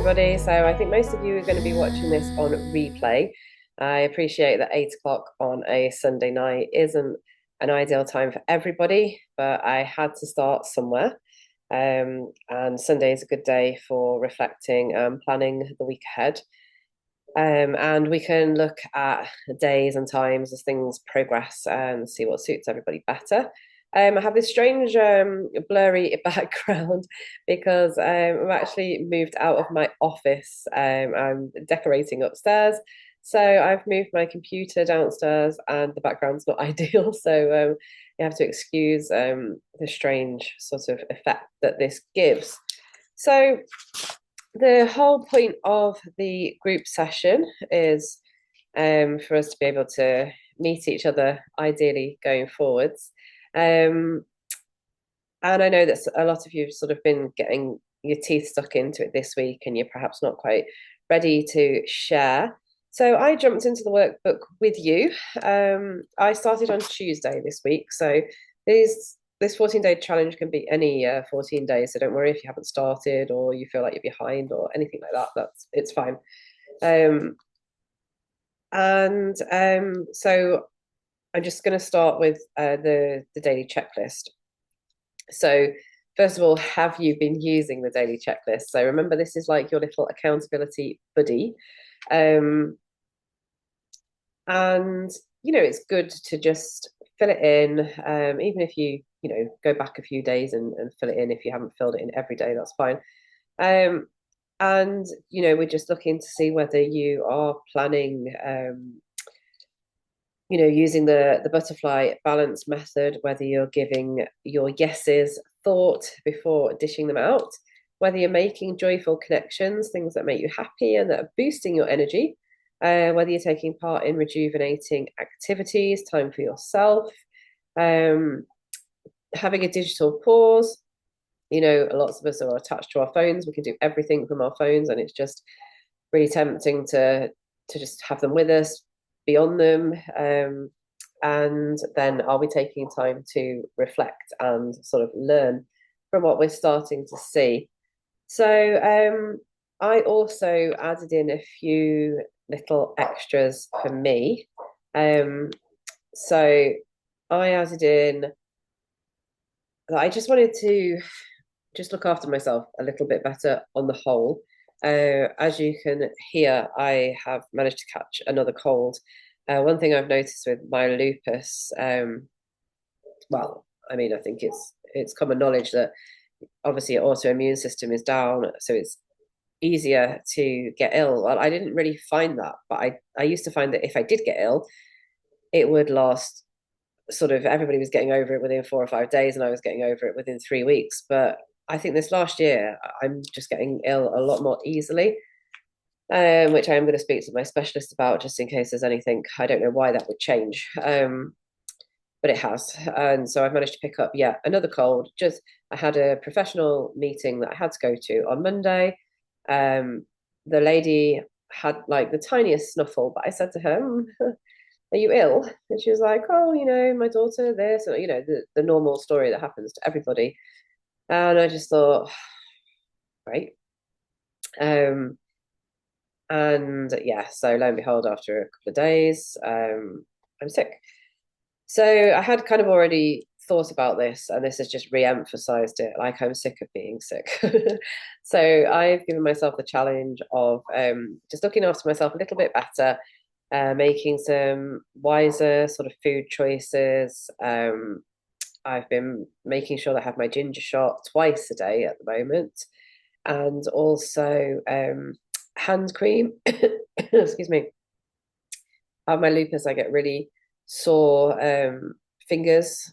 everybody. So I think most of you are going to be watching this on replay. I appreciate that 8 o'clock on a Sunday night isn't an ideal time for everybody, but I had to start somewhere. And Sunday is a good day for reflecting and planning the week ahead. And we can look at days and times as things progress and see what suits everybody better. I have this strange blurry background because I've actually moved out of my office. I'm decorating upstairs. So I've moved my computer downstairs and the background's not ideal. So you have to excuse the strange sort of effect that this gives. So the whole point of the group session is for us to be able to meet each other, ideally going forwards. Um, and I know that a lot of you have sort of been getting your teeth stuck into it this week, and you're perhaps not quite ready to share. So I jumped into the workbook with you. I started on Tuesday this week. So this 14-day challenge can be any 14 days. So don't worry if you haven't started or you feel like you're behind or anything like that. It's fine. So I'm just going to start with the daily checklist. So first of all, have you been using the daily checklist? So remember, this is like your little accountability buddy. And it's good to just fill it in, even if you go back a few days and fill it in. If you haven't filled it in every day, that's fine. And we're just looking to see whether you are planning using the butterfly balance method, whether you're giving your yeses thought before dishing them out, whether you're making joyful connections, things that make you happy and that are boosting your energy, whether you're taking part in rejuvenating activities, time for yourself, having a digital pause. Lots of us are attached to our phones. We can do everything from our phones, and it's just really tempting to just have them with us, be on them. And then are we taking time to reflect and sort of learn from what we're starting to see? So I also added in a few little extras for me. So I added in that I just wanted to just look after myself a little bit better on the whole. As you can hear, I have managed to catch another cold. One thing I've noticed with my lupus, well, I mean, I think it's common knowledge that obviously your autoimmune system is down, so it's easier to get ill. Well, I didn't really find that, but I used to find that if I did get ill, it would last sort of, everybody was getting over it within 4 or 5 days, and I was getting over it within 3 weeks. But I think this last year, I'm just getting ill a lot more easily, which I am going to speak to my specialist about just in case there's anything. I don't know why that would change, but it has. And so I've managed to pick up, another cold. Just I had a professional meeting that I had to go to on Monday. The lady had like the tiniest snuffle, but I said to her, are you ill? And she was like, oh, my daughter, this, or, the normal story that happens to everybody. And I just thought, right. And so lo and behold, after a couple of days, I'm sick. So I had kind of already thought about this, and this has just re-emphasized it. Like, I'm sick of being sick. So I've given myself the challenge of just looking after myself a little bit better, making some wiser sort of food choices. I've been making sure that I have my ginger shot twice a day at the moment, and also hand cream. Excuse me. I have my lupus. I get really sore fingers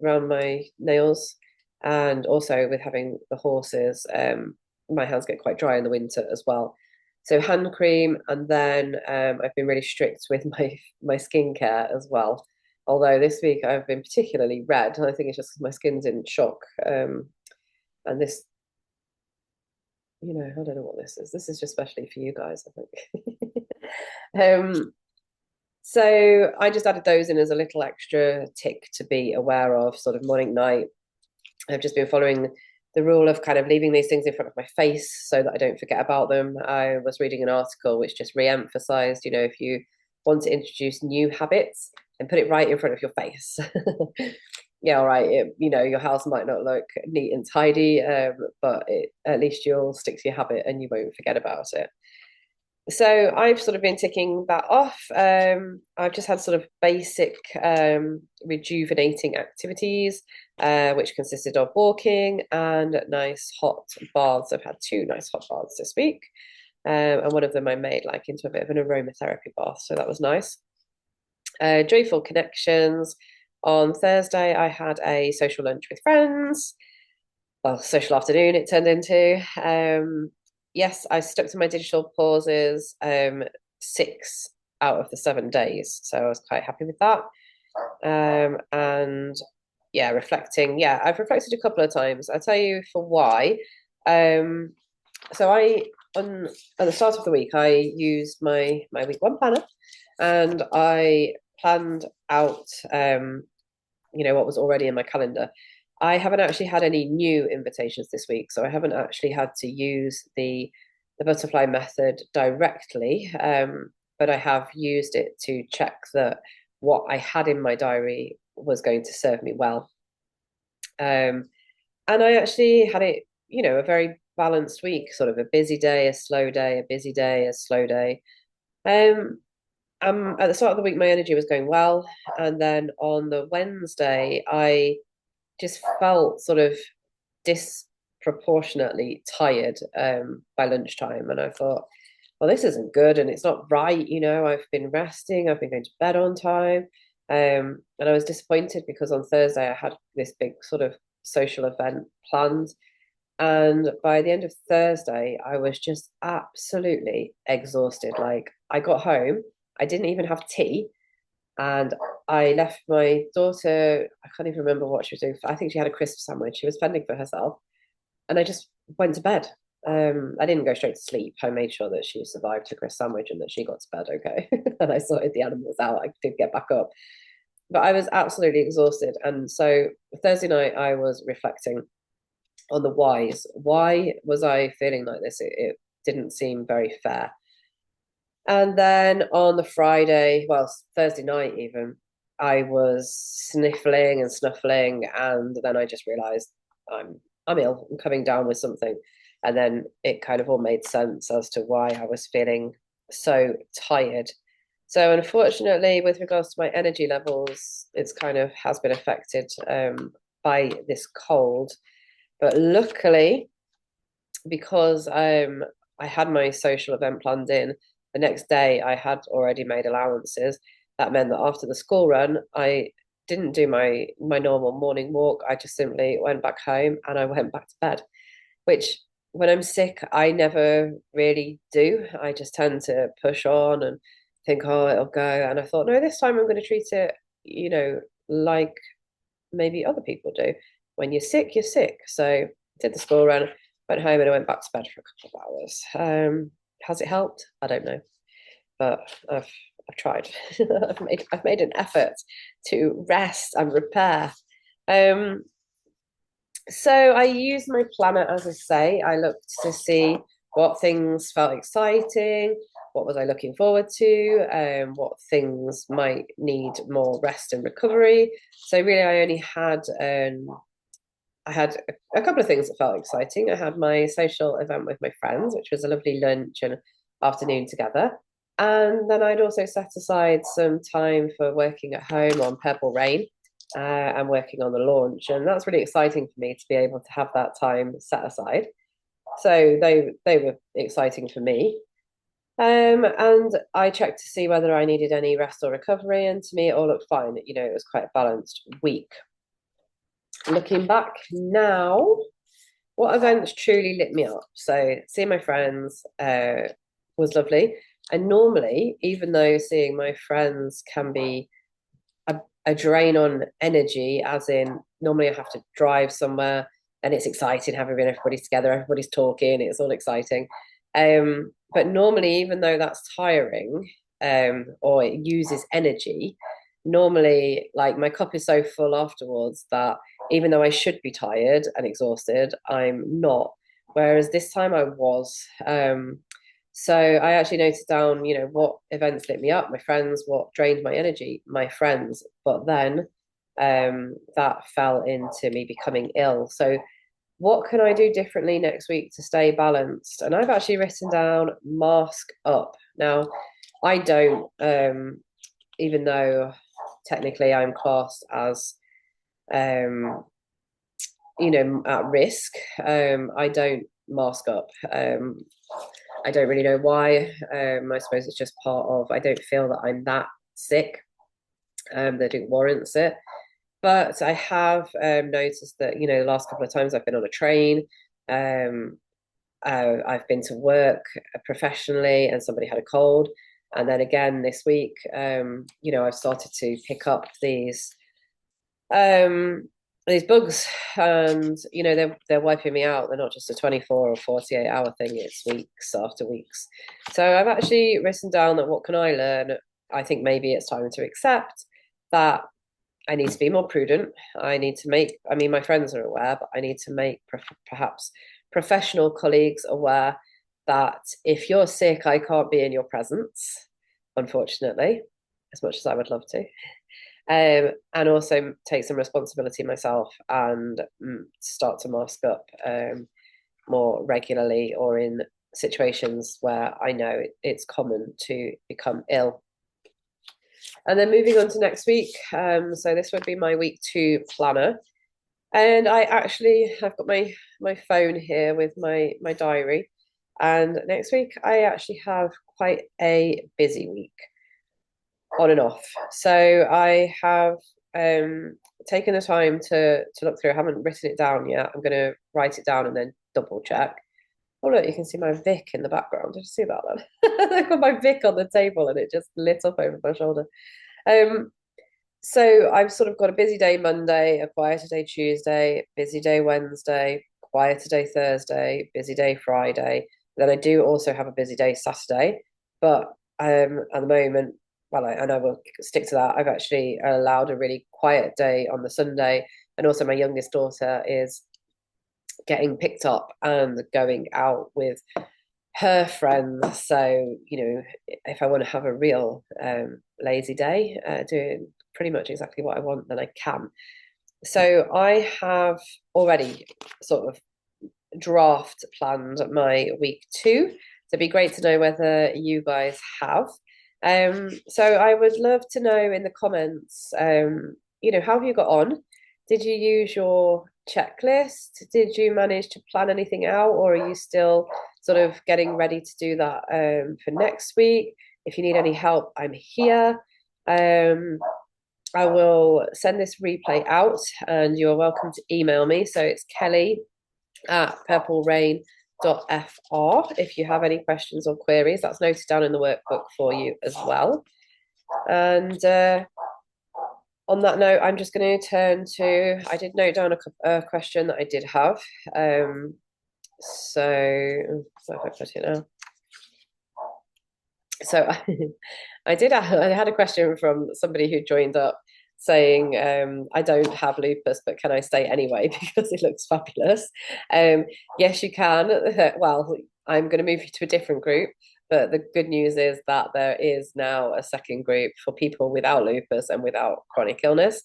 around my nails, and also with having the horses, my hands get quite dry in the winter as well. So hand cream, and then I've been really strict with my skincare as well. Although this week I've been particularly red, and I think it's just because my skin's in shock. And this, I don't know what this is. This is just especially for you guys, I think. So I just added those in as a little extra tick to be aware of, sort of morning, night. I've just been following the rule of kind of leaving these things in front of my face so that I don't forget about them. I was reading an article which just re-emphasized, if you want to introduce new habits and put it right in front of your face. Yeah, all right. Your house might not look neat and tidy, but at least you'll stick to your habit and you won't forget about it. So I've sort of been ticking that off. I've just had sort of basic rejuvenating activities, which consisted of walking and nice hot baths. I've had two nice hot baths this week. And one of them I made like into a bit of an aromatherapy bath. So that was nice. Joyful connections. On Thursday, I had a social lunch with friends. Well, social afternoon it turned into. Yes, I stuck to my digital pauses 6 out of the 7 days. So I was quite happy with that. And yeah, reflecting. Yeah, I've reflected a couple of times. I'll tell you for why. So at the start of the week, I used my week one planner and I planned out what was already in my calendar. I haven't actually had any new invitations this week, so I haven't actually had to use the butterfly method directly, but I have used it to check that what I had in my diary was going to serve me well. And I actually had it, a very balanced week, sort of a busy day, a slow day, a busy day, a slow day. At the start of the week, my energy was going well, and then on the Wednesday, I just felt sort of disproportionately tired by lunchtime. And I thought, well, this isn't good and it's not right. I've been resting, I've been going to bed on time. And I was disappointed because on Thursday I had this big sort of social event planned. And by the end of Thursday, I was just absolutely exhausted. Like I got home, I didn't even have tea. And I left my daughter, I can't even remember what she was doing. I think she had a crisp sandwich. She was fending for herself. And I just went to bed. I didn't go straight to sleep. I made sure that she survived her crisp sandwich and that she got to bed okay. And I sorted the animals out. I did get back up. But I was absolutely exhausted. And so Thursday night, I was reflecting on the whys. Why was I feeling like this? It didn't seem very fair. And then on the Friday, well, Thursday night even, I was sniffling and snuffling, and then I just realized I'm ill. I'm coming down with something. And then it kind of all made sense as to why I was feeling so tired. So unfortunately, with regards to my energy levels, it's kind of has been affected by this cold. But luckily, because I had my social event planned in, the next day I had already made allowances. That meant that after the school run, I didn't do my normal morning walk. I just simply went back home and I went back to bed, which when I'm sick, I never really do. I just tend to push on and think, oh, it'll go. And I thought, no, this time I'm going to treat it, like maybe other people do. When you're sick, you're sick. So did the school run, went home and I went back to bed for a couple of hours. Has it helped? I don't know, but I've tried. I've made an effort to rest and repair. So I used my planner, as I say. I looked to see what things felt exciting, what was I looking forward to, what things might need more rest and recovery. So really, I had a couple of things that felt exciting. I had my social event with my friends, which was a lovely lunch and afternoon together. And then I'd also set aside some time for working at home on Purple Rain and working on the launch. And that's really exciting for me to be able to have that time set aside. So they were exciting for me. And I checked to see whether I needed any rest or recovery. And to me, it all looked fine. It was quite a balanced week. Looking back now, what events truly lit me up? So seeing my friends was lovely. And normally, even though seeing my friends can be a drain on energy, as in normally I have to drive somewhere and it's exciting having everybody together, everybody's talking, it's all exciting. But normally, even though that's tiring or it uses energy, normally, like, my cup is so full afterwards that even though I should be tired and exhausted, I'm not. Whereas this time I was. So I actually noted down, what events lit me up, my friends, what drained my energy, my friends. But then that fell into me becoming ill. So what can I do differently next week to stay balanced? And I've actually written down mask up. Now, I don't, even though technically I'm classed as, um, at risk. I don't mask up. I don't really know why. I suppose it's just part of, I don't feel that I'm that sick that it warrants it. But I have noticed that, the last couple of times I've been on a train, I've been to work professionally and somebody had a cold. And then again this week, I've started to pick up these bugs, and they're wiping me out. They're not just a 24 or 48-hour thing, it's weeks after weeks. So I've actually written down that what can I learn. I think maybe it's time to accept that I need to be more prudent. I need to my friends are aware, but I need to make perhaps professional colleagues aware that if you're sick, I can't be in your presence, unfortunately, as much as I would love to. And also take some responsibility myself and start to mask up more regularly, or in situations where I know it's common to become ill. And then moving on to next week. So this would be my week 2 planner. And I actually have got my phone here with my diary. And next week I actually have quite a busy week, on and off. So I have taken the time to look through. I haven't written it down yet. I'm going to write it down and then double check. Oh, look, you can see my Vic in the background. Did you see that then? I've got my Vic on the table and it just lit up over my shoulder. So I've sort of got a busy day Monday, a quieter day Tuesday, busy day Wednesday, quieter day Thursday, busy day Friday. Then I do also have a busy day Saturday, but at the moment, well, and I will stick to that. I've actually allowed a really quiet day on the Sunday, and also my youngest daughter is getting picked up and going out with her friends. So, if I want to have a real lazy day, doing pretty much exactly what I want, then I can. So I have already sort of draft planned my week 2. So it'd be great to know whether you guys have. So I would love to know in the comments, how have you got on? Did you use your checklist? Did you manage to plan anything out, or are you still sort of getting ready to do that for next week? If you need any help, I'm here. I will send this replay out and you're welcome to email me. So it's kelly@purplerain.fr if you have any questions or queries. That's noted down in the workbook for you as well. And on that note, I'm just going to turn to, I did note down a question that I did have. So if I put it now. So I had a question from somebody who joined up saying, I don't have lupus, but can I stay anyway because it looks fabulous? Yes, you can. Well, I'm going to move you to a different group, but the good news is that there is now a second group for people without lupus and without chronic illness,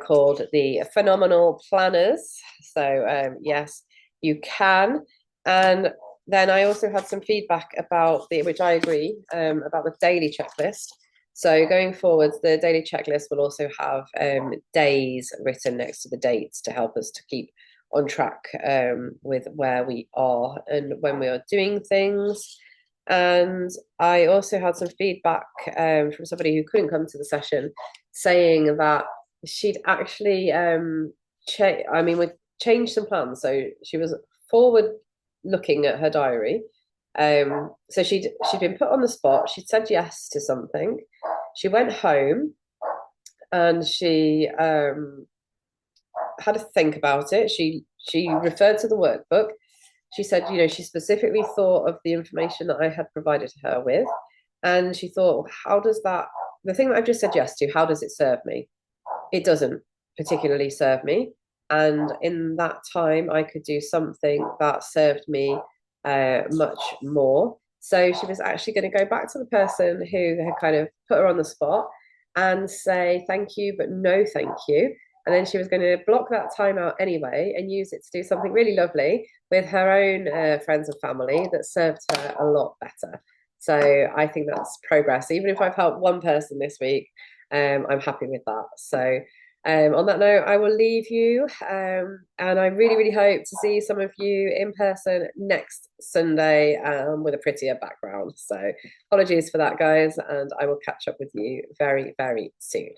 called the Phenomenal Planners. So yes, you can. And then I also had some feedback about which I agree, about the daily checklist. So going forwards, the daily checklist will also have days written next to the dates to help us to keep on track with where we are and when we are doing things. And I also had some feedback from somebody who couldn't come to the session, saying that she'd actually we've changed some plans. So she was forward looking at her diary. So she'd been put on the spot. She'd said yes to something. She went home and she had to think about it. She referred to the workbook. She said, she specifically thought of the information that I had provided her with, and she thought, how does that the thing that I've just said yes to, how does it serve me? It doesn't particularly serve me. And in that time, I could do something that served me much more. So she was actually going to go back to the person who had kind of put her on the spot and say thank you, but no thank you. And then she was going to block that time out anyway and use it to do something really lovely with her own friends and family that served her a lot better. So I think that's progress. Even if I've helped one person this week, I'm happy with that. So on that note, I will leave you. And I really, really hope to see some of you in person next Sunday with a prettier background. So apologies for that, guys. And I will catch up with you very, very soon.